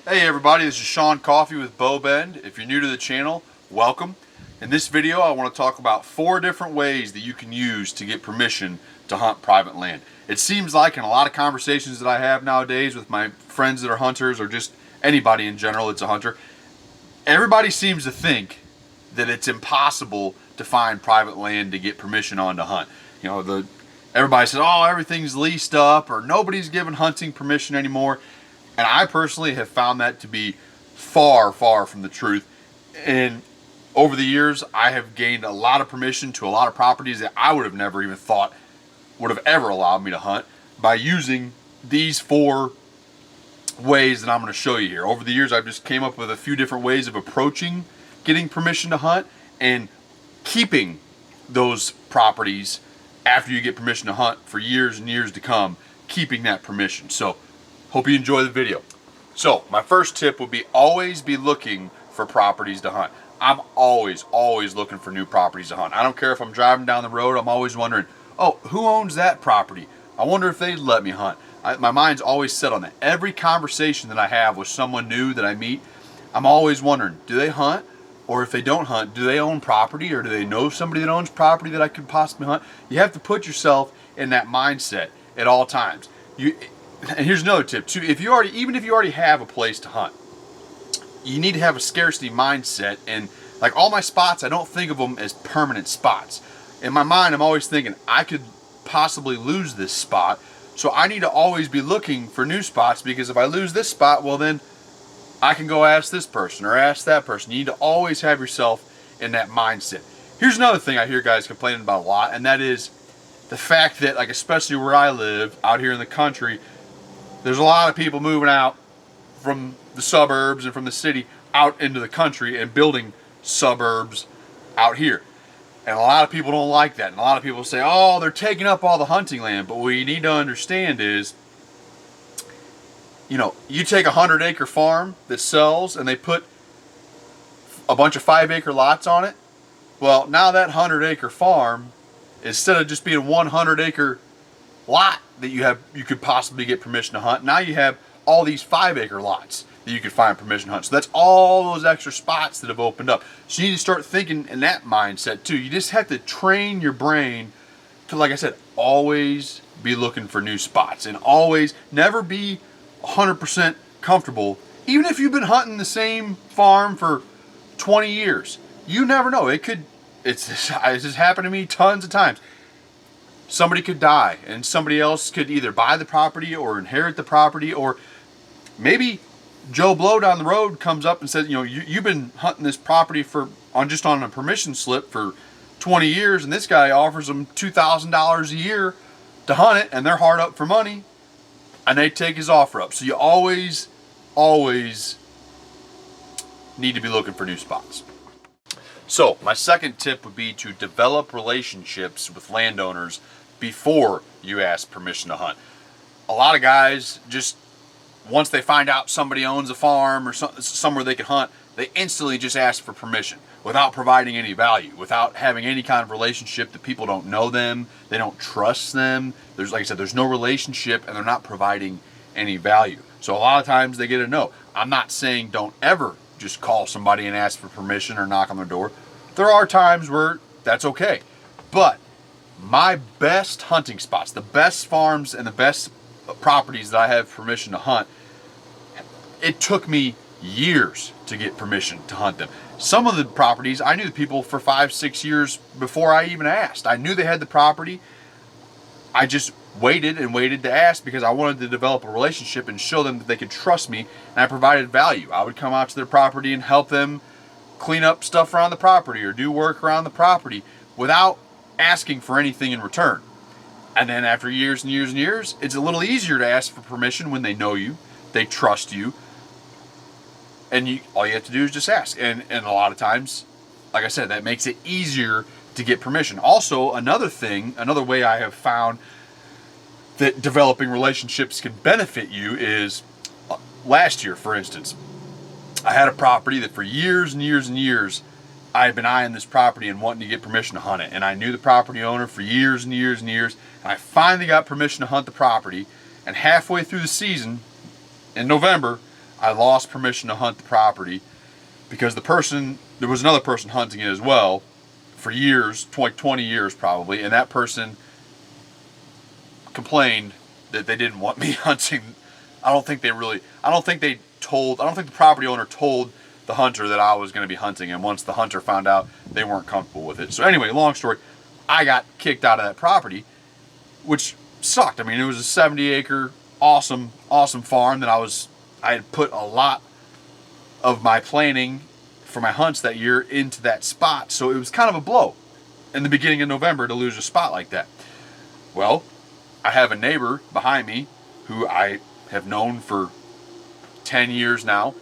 Hey everybody, this is Sean Coffey with Bow Bend. If you're new to the channel, welcome. In this video I want to talk about 4 different ways that you can use to get permission to hunt private land. It seems like in a lot of conversations that I have nowadays with my friends that are hunters or just anybody in general that's a hunter, everybody seems to think that it's impossible to find private land to get permission on to hunt. You know, everybody says, oh, everything's leased up or nobody's giving hunting permission anymore. And I personally have found that to be far, far from the truth. And over the years, I have gained a lot of permission to a lot of properties that I would have never even thought would have ever allowed me to hunt by using these 4 ways that I'm going to show you here. Over the years, I've just came up with a few different ways of approaching getting permission to hunt and keeping those properties after you get permission to hunt for years and years to come, keeping that permission. So, hope you enjoy the video. So, my first tip would be always be looking for properties to hunt. I'm always looking for new properties to hunt. I don't care if I'm driving down the road, I'm always wondering, oh, who owns that property? I wonder if they'd let me hunt. My mind's always set on that. Every conversation that I have with someone new that I meet, I'm always wondering, do they hunt? Or if they don't hunt, do they own property? Or do they know somebody that owns property that I could possibly hunt? You have to put yourself in that mindset at all times. And here's another tip too. Even if you already have a place to hunt, you need to have a scarcity mindset. And like all my spots, I don't think of them as permanent spots. In my mind, I'm always thinking I could possibly lose this spot. So I need to always be looking for new spots, because if I lose this spot, well then I can go ask this person or ask that person. You need to always have yourself in that mindset. Here's another thing I hear guys complaining about a lot, and that is the fact that, like, especially where I live out here in the country, there's a lot of people moving out from the suburbs and from the city out into the country and building suburbs out here. And a lot of people don't like that. And a lot of people say, oh, they're taking up all the hunting land. But what you need to understand is, you know, you take a 100-acre farm that sells and they put a bunch of 5-acre lots on it. Well, now that 100-acre farm, instead of just being 100-acre lot that you could possibly get permission to hunt, now you have all these 5-acre lots that you could find permission to hunt. So that's all those extra spots that have opened up. So you need to start thinking in that mindset too. You just have to train your brain to, like I said, always be looking for new spots and always never be 100% comfortable. Even if you've been hunting the same farm for 20 years, you never know. It's just happened to me tons of times. Somebody could die and somebody else could either buy the property or inherit the property, or maybe Joe Blow down the road comes up and says, you know, you've been hunting this property on a permission slip for 20 years, and this guy offers them $2,000 a year to hunt it, and they're hard up for money, and they take his offer up. So you always need to be looking for new spots. So my second tip would be to develop relationships with landowners before you ask permission to hunt. A lot of guys, just once they find out somebody owns a farm or somewhere they can hunt, they instantly just ask for permission without providing any value, without having any kind of relationship. The people don't know them, they don't trust them. There's, like I said, there's no relationship, and they're not providing any value. So a lot of times they get a no. I'm not saying don't ever just call somebody and ask for permission or knock on their door. There are times where that's okay. But my best hunting spots, the best farms and the best properties that I have permission to hunt, it took me years to get permission to hunt them. Some of the properties, I knew the people for 5-6 years before I even asked. I knew they had the property. I just waited and waited to ask because I wanted to develop a relationship and show them that they could trust me, and I provided value. I would come out to their property and help them clean up stuff around the property or do work around the property without asking for anything in return. And then after years and years and years, it's a little easier to ask for permission when they know you, they trust you, and all you have to do is just ask. And a lot of times, like I said, that makes it easier to get permission. Also, another way I have found that developing relationships can benefit you is, last year, for instance, I had a property that for years and years and years, I had been eyeing this property and wanting to get permission to hunt it. And I knew the property owner for years and years and years. And I finally got permission to hunt the property. And halfway through the season, in November, I lost permission to hunt the property because there was another person hunting it as well for years, 20 years probably, and that person complained that they didn't want me hunting. I don't think the property owner told the hunter that I was going to be hunting, and once the hunter found out, they weren't comfortable with it. So anyway, long story, I got kicked out of that property, which sucked. I mean, it was a 70-acre, awesome farm that I had put a lot of my planning for my hunts that year into that spot, so it was kind of a blow in the beginning of November to lose a spot like that. Well, I have a neighbor behind me who I have known for 10 years now,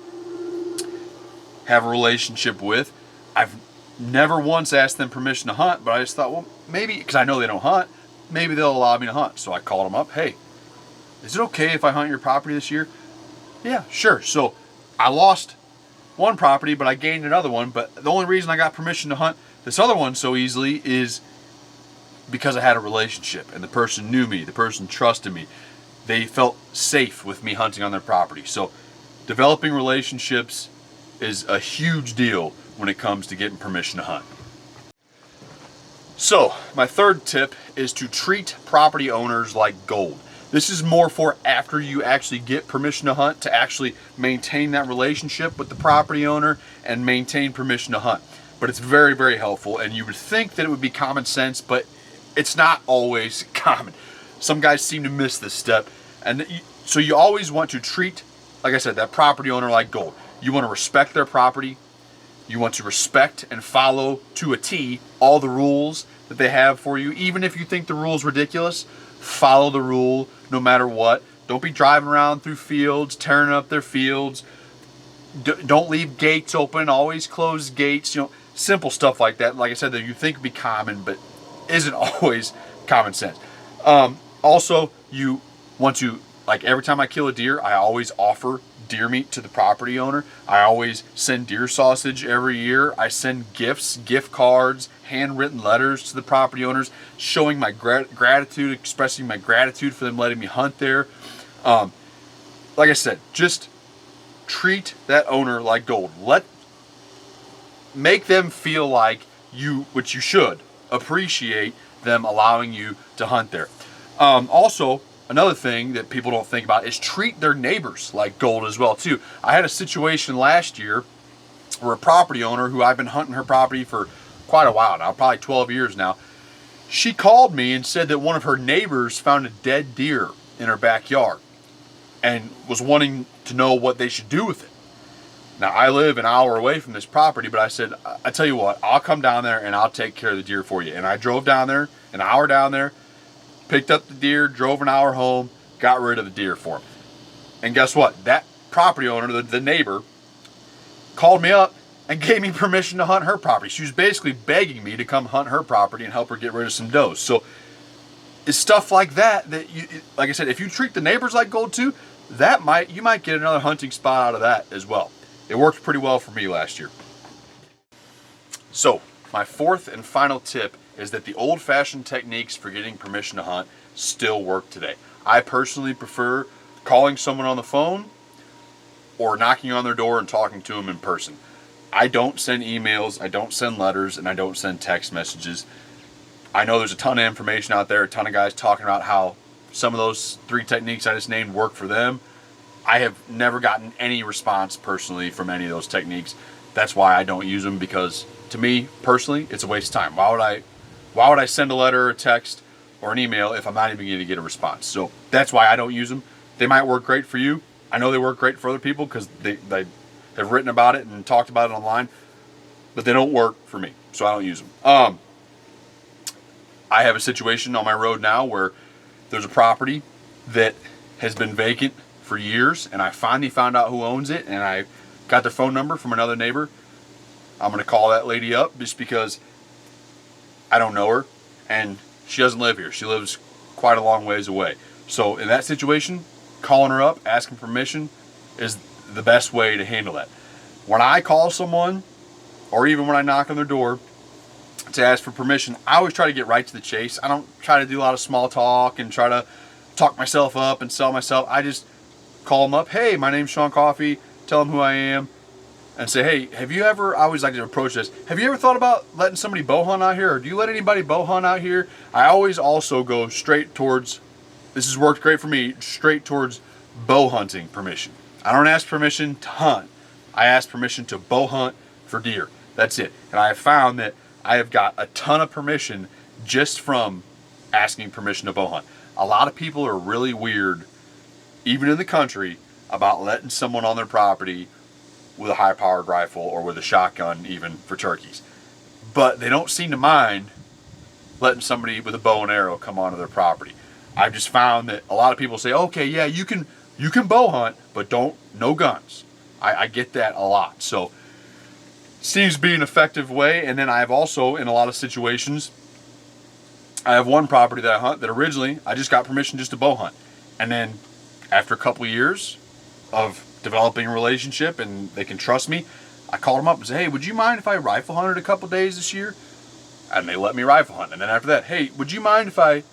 have a relationship with. I've never once asked them permission to hunt, but I just thought, well, maybe, because I know they don't hunt, maybe they'll allow me to hunt. So I called them up, hey, is it okay if I hunt your property this year? Yeah, sure. So I lost one property, but I gained another one. But the only reason I got permission to hunt this other one so easily is because I had a relationship, and the person knew me, the person trusted me. They felt safe with me hunting on their property. So developing relationships is a huge deal when it comes to getting permission to hunt. So my third tip is to treat property owners like gold. This is more for after you actually get permission to hunt, to actually maintain that relationship with the property owner and maintain permission to hunt. But it's very, very helpful, and you would think that it would be common sense, but it's not always common. Some guys seem to miss this step. And so you always want to treat, like I said, that property owner like gold. You want to respect their property. You want to respect and follow to a T all the rules that they have for you. Even if you think the rule's ridiculous, follow the rule no matter what. Don't be driving around through fields, tearing up their fields. Don't leave gates open. Always close gates. Simple stuff like that. Like I said, that you think would be common, but isn't always common sense. Also, you want to, like every time I kill a deer, I always offer deer meat to the property owner. I always send deer sausage every year. I send gifts, gift cards, handwritten letters to the property owners showing my gratitude, expressing my gratitude for them letting me hunt there. Like I said, just treat that owner like gold. Make them feel like which you should, appreciate them allowing you to hunt there. Also, another thing that people don't think about is treat their neighbors like gold as well too. I had a situation last year where a property owner who I've been hunting her property for quite a while now, probably 12 years now, she called me and said that one of her neighbors found a dead deer in her backyard and was wanting to know what they should do with it. Now, I live an hour away from this property, but I said, I tell you what, I'll come down there and I'll take care of the deer for you. And I drove down there, an hour down there, picked up the deer, drove an hour home, got rid of the deer for him. And guess what? That property owner, the neighbor, called me up and gave me permission to hunt her property. She was basically begging me to come hunt her property and help her get rid of some does. So it's stuff like that you, like I said, if you treat the neighbors like gold too, you might get another hunting spot out of that as well. It worked pretty well for me last year. So my fourth and final tip is that the old-fashioned techniques for getting permission to hunt still work today. I personally prefer calling someone on the phone or knocking on their door and talking to them in person. I don't send emails, I don't send letters, and I don't send text messages. I know there's a ton of information out there, a ton of guys talking about how some of those 3 techniques I just named work for them. I have never gotten any response personally from any of those techniques. That's why I don't use them, because to me personally, it's a waste of time. Why would I send a letter or a text or an email if I'm not even going to get a response? So that's why I don't use them. They might work great for you. I know they work great for other people because they have written about it and talked about it online, but they don't work for me, so I don't use them. I have a situation on my road now where there's a property that has been vacant for years, and I finally found out who owns it, and I got their phone number from another neighbor. I'm going to call that lady up just because I don't know her, and she doesn't live here. She lives quite a long ways away. So in that situation, calling her up, asking permission is the best way to handle that. When I call someone, or even when I knock on their door to ask for permission, I always try to get right to the chase. I don't try to do a lot of small talk and try to talk myself up and sell myself. call them up. Hey, my name's Sean Coffey. Tell them who I am. And say, hey, have you ever, I always like to approach this, have you ever thought about letting somebody bow hunt out here? Or do you let anybody bow hunt out here? I always also go straight towards, this has worked great for me, straight towards bow hunting permission. I don't ask permission to hunt. I ask permission to bow hunt for deer. That's it. And I have found that I have got a ton of permission just from asking permission to bow hunt. A lot of people are really weird, even in the country, about letting someone on their property with a high-powered rifle or with a shotgun even for turkeys. But they don't seem to mind letting somebody with a bow and arrow come onto their property. I've just found that a lot of people say, okay, yeah, you can bow hunt, but no guns. I get that a lot. So seems to be an effective way. And then I have also, in a lot of situations, I have one property that I hunt that originally I just got permission just to bow hunt. And then after a couple of years of developing a relationship and they can trust me, I called them up and said, hey, would you mind if I rifle hunted a couple days this year? And they let me rifle hunt. And then after that, hey, would you mind if I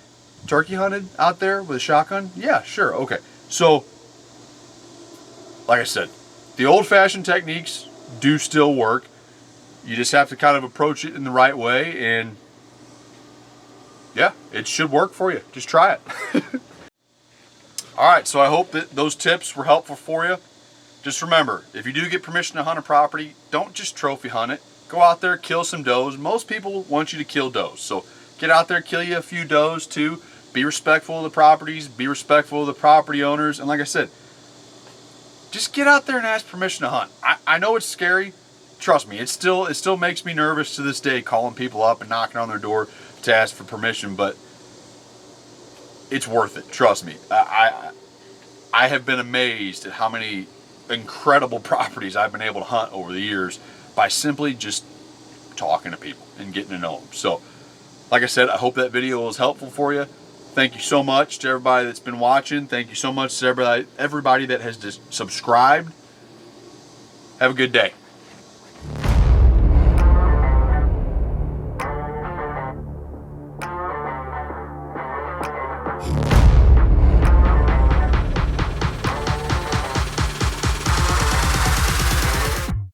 turkey hunted out there with a shotgun? Yeah, sure, okay. So, like I said, the old-fashioned techniques do still work. You just have to kind of approach it in the right way, and yeah, it should work for you. Just try it. All right, so I hope that those tips were helpful for you. Just remember, if you do get permission to hunt a property, don't just trophy hunt it. Go out there, kill some does. Most people want you to kill does. So get out there, kill you a few does too. Be respectful of the properties, be respectful of the property owners. And like I said, just get out there and ask permission to hunt. I know it's scary. Trust me, it still makes me nervous to this day calling people up and knocking on their door to ask for permission, but it's worth it. Trust me. I have been amazed at how many incredible properties I've been able to hunt over the years by simply just talking to people and getting to know them. So, like I said, I hope that video was helpful for you. Thank you so much to everybody that's been watching. Thank you so much to everybody that has subscribed. Have a good day.